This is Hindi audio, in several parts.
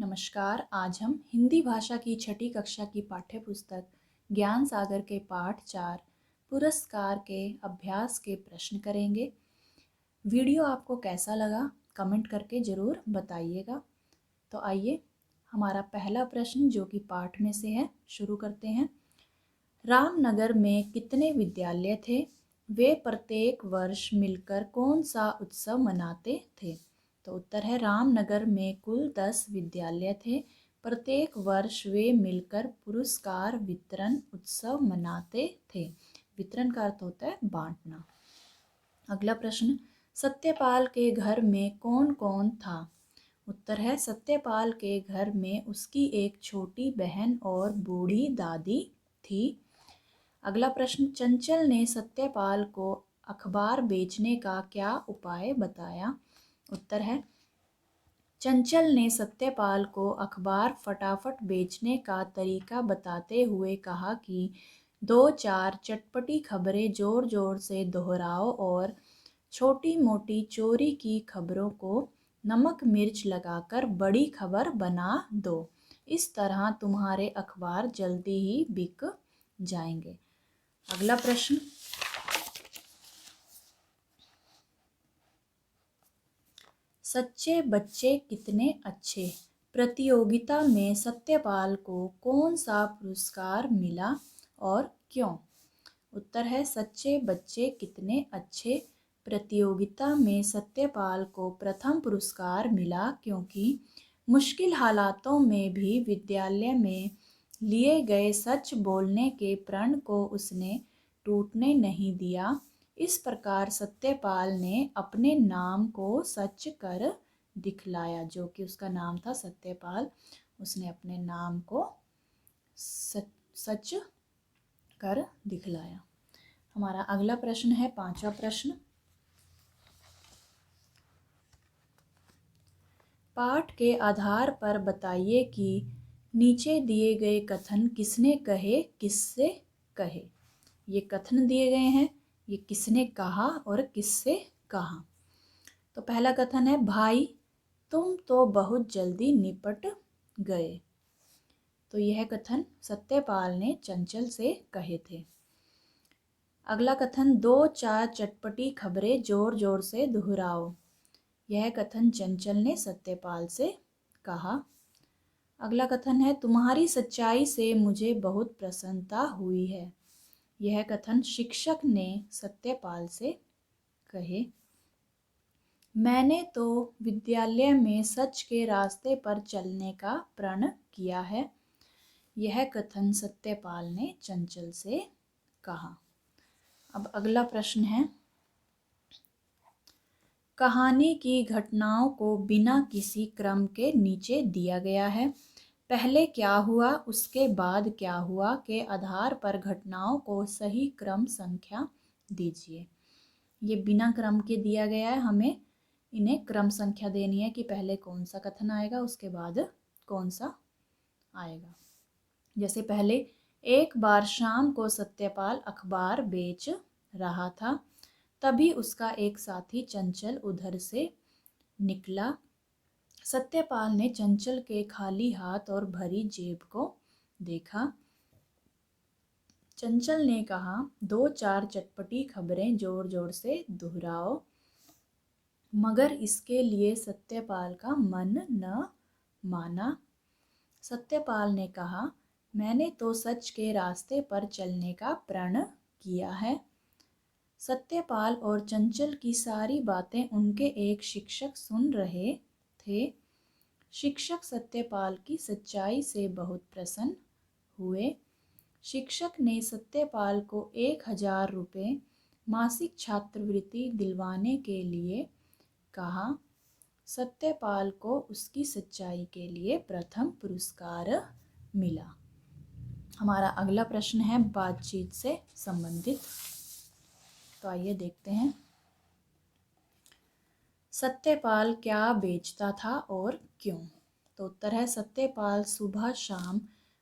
नमस्कार। आज हम हिंदी भाषा की छठी कक्षा की पाठ्य पुस्तक ज्ञान सागर के पाठ 4 पुरस्कार के अभ्यास के प्रश्न करेंगे। वीडियो आपको कैसा लगा कमेंट करके ज़रूर बताइएगा। तो आइए हमारा पहला प्रश्न जो कि पाठ में से है शुरू करते हैं। रामनगर में कितने विद्यालय थे? वे प्रत्येक वर्ष मिलकर कौन सा उत्सव मनाते थे? तो उत्तर है रामनगर में कुल 10 विद्यालय थे। प्रत्येक वर्ष वे मिलकर पुरस्कार वितरण उत्सव मनाते थे। वितरण का अर्थ होता है बांटना। अगला प्रश्न, सत्यपाल के घर में कौन कौन था? उत्तर है सत्यपाल के घर में उसकी एक छोटी बहन और बूढ़ी दादी थी। अगला प्रश्न, चंचल ने सत्यपाल को अखबार बेचने का क्या उपाय बताया? उत्तर है चंचल ने सत्यपाल को अखबार फटाफट बेचने का तरीका बताते हुए कहा कि 2-4 चटपटी खबरें जोर जोर से दोहराओ और छोटी मोटी चोरी की खबरों को नमक मिर्च लगाकर बड़ी खबर बना दो। इस तरह तुम्हारे अखबार जल्दी ही बिक जाएंगे। अगला प्रश्न, सच्चे बच्चे कितने अच्छे प्रतियोगिता में सत्यपाल को कौन सा पुरस्कार मिला और क्यों? उत्तर है सच्चे बच्चे कितने अच्छे प्रतियोगिता में सत्यपाल को प्रथम पुरस्कार मिला क्योंकि मुश्किल हालातों में भी विद्यालय में लिए गए सच बोलने के प्रण को उसने टूटने नहीं दिया। इस प्रकार सत्यपाल ने अपने नाम को सच कर दिखलाया। जो कि उसका नाम था सत्यपाल, उसने अपने नाम को सच कर दिखलाया। हमारा अगला प्रश्न है पांचवा प्रश्न, पाठ के आधार पर बताइए कि नीचे दिए गए कथन किसने कहे किससे कहे। ये कथन दिए गए हैं, ये किसने कहा और किससे कहा। तो पहला कथन है, भाई तुम तो बहुत जल्दी निपट गए। तो यह कथन सत्यपाल ने चंचल से कहे थे। अगला कथन, 2-4 चटपटी खबरें जोर जोर से दोहराओ। यह कथन चंचल ने सत्यपाल से कहा। अगला कथन है, तुम्हारी सच्चाई से मुझे बहुत प्रसन्नता हुई है। यह कथन शिक्षक ने सत्यपाल से कहे। मैंने तो विद्यालय में सच के रास्ते पर चलने का प्रण किया है। यह कथन सत्यपाल ने चंचल से कहा। अब अगला प्रश्न है, कहानी की घटनाओं को बिना किसी क्रम के नीचे दिया गया है। पहले क्या हुआ उसके बाद क्या हुआ के आधार पर घटनाओं को सही क्रम संख्या दीजिए। ये बिना क्रम के दिया गया है, हमें इन्हें क्रम संख्या देनी है कि पहले कौन सा कथन आएगा उसके बाद कौन सा आएगा। जैसे पहले, एक बार शाम को सत्यपाल अखबार बेच रहा था, तभी उसका एक साथी चंचल उधर से निकला। सत्यपाल ने चंचल के खाली हाथ और भरी जेब को देखा। चंचल ने कहा, 2-4 चटपटी खबरें जोर जोर से दोहराओ। मगर इसके लिए सत्यपाल का मन न माना। सत्यपाल ने कहा, मैंने तो सच के रास्ते पर चलने का प्रण किया है। सत्यपाल और चंचल की सारी बातें उनके एक शिक्षक सुन रहे थे। शिक्षक सत्यपाल की सच्चाई से बहुत प्रसन्न हुए। शिक्षक ने सत्यपाल को 1000 रुपये मासिक छात्रवृत्ति दिलवाने के लिए कहा। सत्यपाल को उसकी सच्चाई के लिए प्रथम पुरस्कार मिला। हमारा अगला प्रश्न है बातचीत से संबंधित। तो आइए देखते हैं, सत्यपाल क्या बेचता था और क्यों? तो उत्तर है सत्यपाल सुबह शाम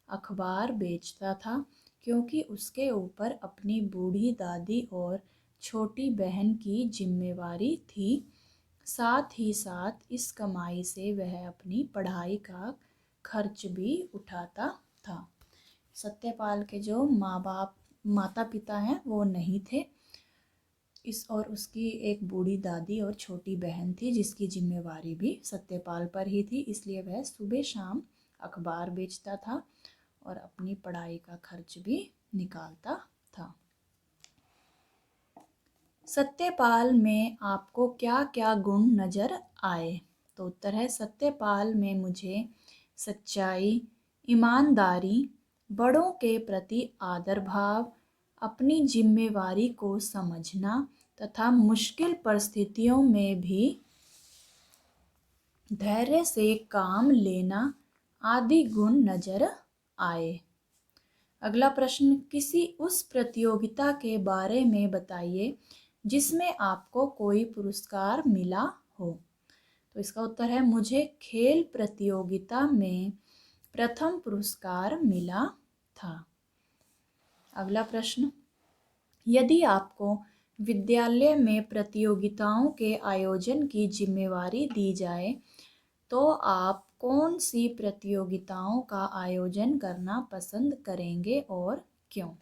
अखबार बेचता था क्योंकि उसके ऊपर अपनी बूढ़ी दादी और छोटी बहन की जिम्मेवारी थी। साथ ही साथ इस कमाई से वह अपनी पढ़ाई का खर्च भी उठाता था। सत्यपाल के जो माता पिता हैं वो नहीं थे, और उसकी एक बूढ़ी दादी और छोटी बहन थी जिसकी जिम्मेवारी भी सत्यपाल पर ही थी, इसलिए वह सुबह शाम अखबार बेचता था और अपनी पढ़ाई का खर्च भी निकालता था। सत्यपाल में आपको क्या क्या गुण नज़र आए? तो उत्तर है, सत्यपाल में मुझे सच्चाई, ईमानदारी, बड़ों के प्रति आदर भाव, अपनी जिम्मेवारी को समझना तथा मुश्किल परिस्थितियों में भी धैर्य से काम लेना आदि गुण नज़र आए। अगला प्रश्न, किसी उस प्रतियोगिता के बारे में बताइए जिसमें आपको कोई पुरस्कार मिला हो। तो इसका उत्तर है, मुझे खेल प्रतियोगिता में प्रथम पुरस्कार मिला था। अगला प्रश्न, यदि आपको विद्यालय में प्रतियोगिताओं के आयोजन की जिम्मेवारी दी जाए तो आप कौन सी प्रतियोगिताओं का आयोजन करना पसंद करेंगे और क्यों?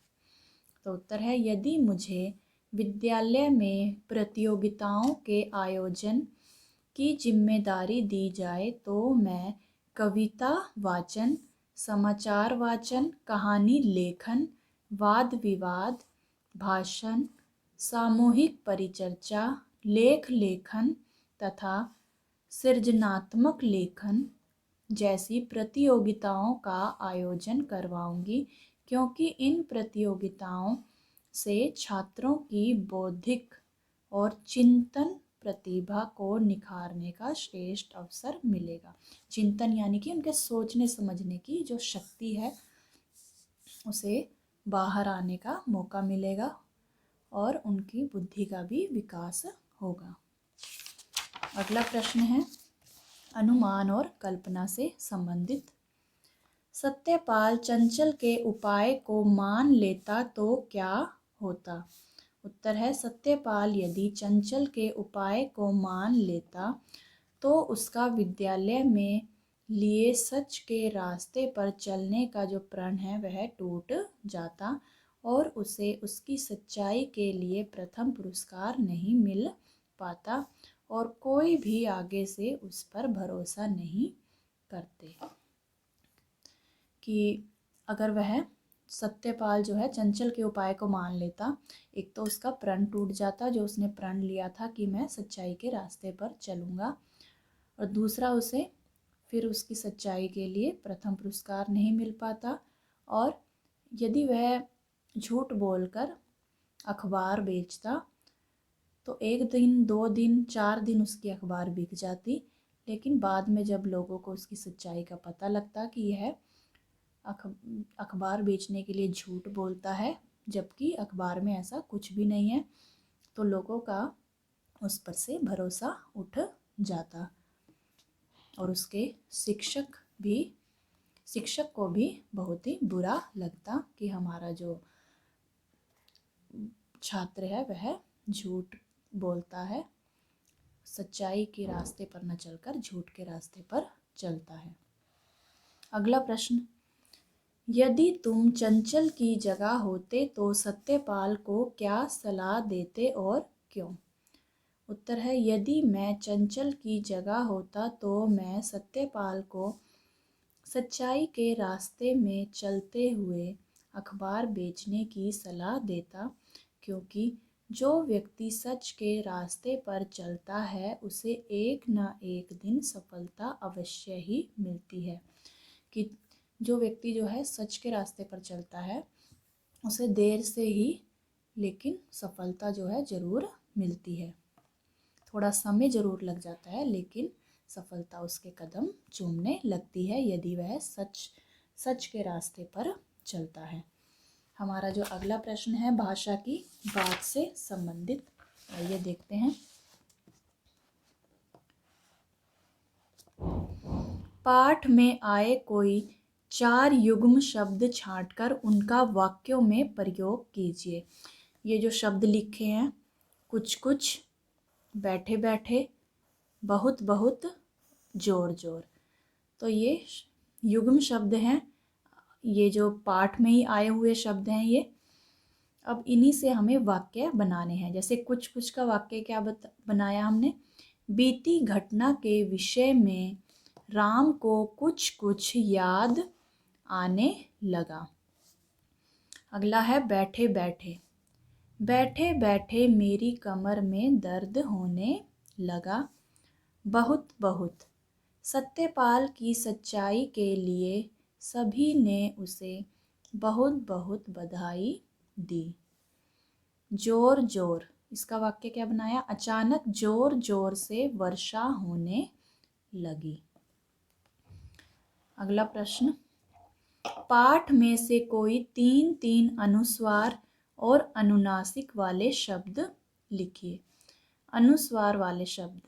तो उत्तर है, यदि मुझे विद्यालय में प्रतियोगिताओं के आयोजन की जिम्मेदारी दी जाए तो मैं कविता वाचन, समाचार वाचन, कहानी लेखन, वाद विवाद, भाषण, सामूहिक परिचर्चा, लेख लेखन तथा सृजनात्मक लेखन जैसी प्रतियोगिताओं का आयोजन करवाऊंगी, क्योंकि इन प्रतियोगिताओं से छात्रों की बौद्धिक और चिंतन प्रतिभा को निखारने का श्रेष्ठ अवसर मिलेगा। चिंतन यानी कि उनके सोचने समझने की जो शक्ति है उसे बाहर आने का मौका मिलेगा और उनकी बुद्धि का भी विकास होगा। अगला प्रश्न है अनुमान और कल्पना से संबंधित। सत्यपाल चंचल के उपाय को मान लेता तो क्या होता? उत्तर है, सत्यपाल यदि चंचल के उपाय को मान लेता तो उसका विद्यालय में लिए सच के रास्ते पर चलने का जो प्रण है वह टूट जाता और उसे उसकी सच्चाई के लिए प्रथम पुरस्कार नहीं मिल पाता और कोई भी आगे से उस पर भरोसा नहीं करते। कि अगर वह सत्यपाल जो है चंचल के उपाय को मान लेता, एक तो उसका प्रण टूट जाता जो उसने प्रण लिया था कि मैं सच्चाई के रास्ते पर चलूँगा, और दूसरा उसे फिर उसकी सच्चाई के लिए प्रथम पुरस्कार नहीं मिल पाता, और यदि वह झूठ बोलकर अखबार बेचता तो एक दिन, 2 दिन, 4 दिन उसकी अखबार बिक जाती, लेकिन बाद में जब लोगों को उसकी सच्चाई का पता लगता कि यह अखबार बेचने के लिए झूठ बोलता है जबकि अखबार में ऐसा कुछ भी नहीं है, तो लोगों का उस पर से भरोसा उठ जाता और उसके शिक्षक को भी बहुत ही बुरा लगता कि हमारा जो छात्र है वह झूठ बोलता है, सच्चाई के रास्ते पर न चलकर झूठ के रास्ते पर चलता है। अगला प्रश्न, यदि तुम चंचल की जगह होते तो सत्यपाल को क्या सलाह देते और क्यों? उत्तर है, यदि मैं चंचल की जगह होता तो मैं सत्यपाल को सच्चाई के रास्ते में चलते हुए अखबार बेचने की सलाह देता, क्योंकि जो व्यक्ति सच के रास्ते पर चलता है उसे एक न एक दिन सफलता अवश्य ही मिलती है। कि जो व्यक्ति जो है सच के रास्ते पर चलता है उसे देर से ही लेकिन सफलता जो है ज़रूर मिलती है। थोड़ा समय ज़रूर लग जाता है लेकिन सफलता उसके कदम चूमने लगती है यदि वह सच के रास्ते पर चलता है। हमारा जो अगला प्रश्न है भाषा की बात से संबंधित, आइए देखते हैं। पाठ में आए कोई 4 युग्म शब्द छांटकर उनका वाक्यों में प्रयोग कीजिए। ये जो शब्द लिखे हैं, कुछ कुछ, बैठे बैठे, बहुत बहुत, जोर जोर, तो ये युग्म शब्द हैं, ये जो पाठ में ही आए हुए शब्द हैं ये। अब इन्हीं से हमें वाक्य बनाने हैं। जैसे कुछ कुछ का वाक्य क्या बनाया हमने, बीती घटना के विषय में राम को कुछ कुछ याद आने लगा। अगला है बैठे बैठे। बैठे बैठे मेरी कमर में दर्द होने लगा। बहुत बहुत सत्यपाल की सच्चाई के लिए सभी ने उसे बहुत बहुत बधाई दी। जोर जोर, इसका वाक्य क्या बनाया, अचानक जोर जोर से वर्षा होने लगी। अगला प्रश्न, पाठ में से कोई तीन तीन अनुस्वार और अनुनासिक वाले शब्द लिखिए। अनुस्वार वाले शब्द,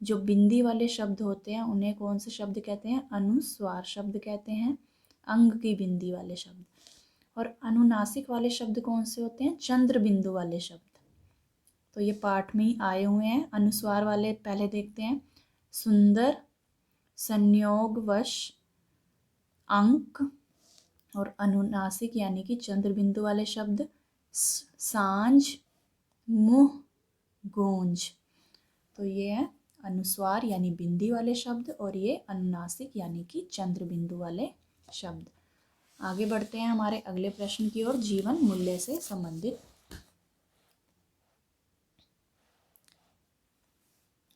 जो बिंदी वाले शब्द होते हैं उन्हें कौन से शब्द कहते हैं, अनुस्वार शब्द कहते हैं, अंग की बिंदी वाले शब्द। और अनुनासिक वाले शब्द कौन से होते हैं, चंद्र बिंदु वाले शब्द। तो ये पाठ में ही आए हुए हैं। अनुस्वार वाले पहले देखते हैं, सुंदर, संयोगवश, अंक। और अनुनासिक यानी कि चंद्र बिंदु वाले शब्द, सांझ, मुँह, गूंज। तो ये है अनुस्वार यानी बिंदी वाले शब्द, और ये अनुनासिक यानी कि चंद्र बिंदु वाले शब्द। आगे बढ़ते हैं हमारे अगले प्रश्न की ओर, जीवन मूल्य से संबंधित।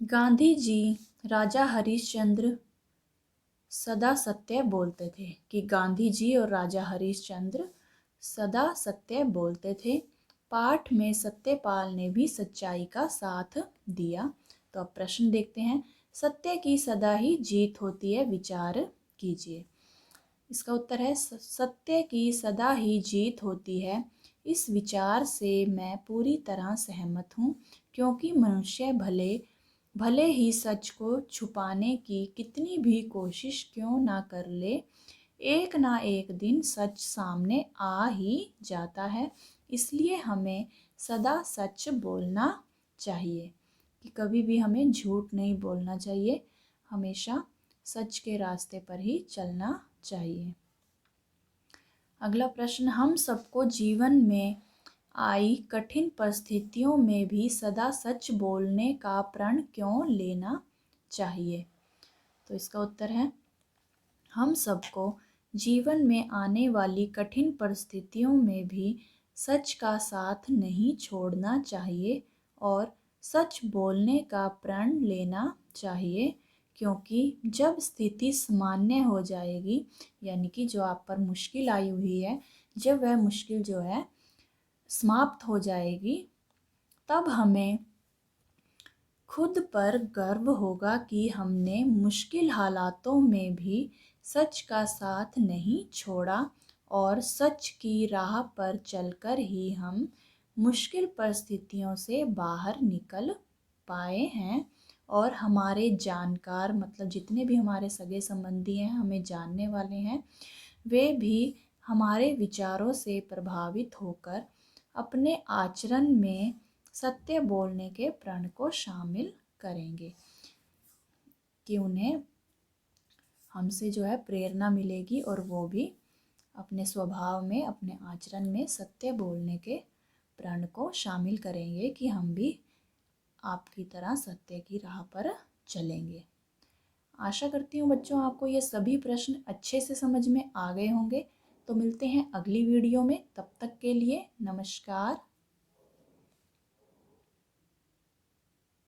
गांधी जी राजा हरिश्चंद्र सदा सत्य बोलते थे, कि गांधी जी और राजा हरिश्चंद्र सदा सत्य बोलते थे। पाठ में सत्यपाल ने भी सच्चाई का साथ दिया। तो अब प्रश्न देखते हैं, सत्य की सदा ही जीत होती है, विचार कीजिए। इसका उत्तर है, सत्य की सदा ही जीत होती है। इस विचार से मैं पूरी तरह सहमत हूँ, क्योंकि मनुष्य भले ही सच को छुपाने की कितनी भी कोशिश क्यों ना कर ले, एक ना एक दिन सच सामने आ ही जाता है। इसलिए हमें सदा सच बोलना चाहिए, कि कभी भी हमें झूठ नहीं बोलना चाहिए, हमेशा सच के रास्ते पर ही चलना चाहिए। अगला प्रश्न, हम सबको जीवन में आई कठिन परिस्थितियों में भी सदा सच बोलने का प्रण क्यों लेना चाहिए। तो इसका उत्तर है, हम सबको जीवन में आने वाली कठिन परिस्थितियों में भी सच का साथ नहीं छोड़ना चाहिए और सच बोलने का प्रण लेना चाहिए, क्योंकि जब स्थिति सामान्य हो जाएगी, यानी कि जो आप पर मुश्किल आई हुई है, जब वह मुश्किल जो है समाप्त हो जाएगी, तब हमें खुद पर गर्व होगा कि हमने मुश्किल हालातों में भी सच का साथ नहीं छोड़ा, और सच की राह पर चलकर ही हम मुश्किल परिस्थितियों से बाहर निकल पाए हैं। और हमारे जानकार, मतलब जितने भी हमारे सगे संबंधी हैं, हमें जानने वाले हैं, वे भी हमारे विचारों से प्रभावित होकर अपने आचरण में सत्य बोलने के प्रण को शामिल करेंगे, कि उन्हें हमसे जो है प्रेरणा मिलेगी और वो भी अपने स्वभाव में, अपने आचरण में सत्य बोलने के प्रण को शामिल करेंगे, कि हम भी आपकी तरह सत्य की राह पर चलेंगे। आशा करती हूँ बच्चों आपको ये सभी प्रश्न अच्छे से समझ में आ गए होंगे। तो मिलते हैं अगली वीडियो में, तब तक के लिए नमस्कार।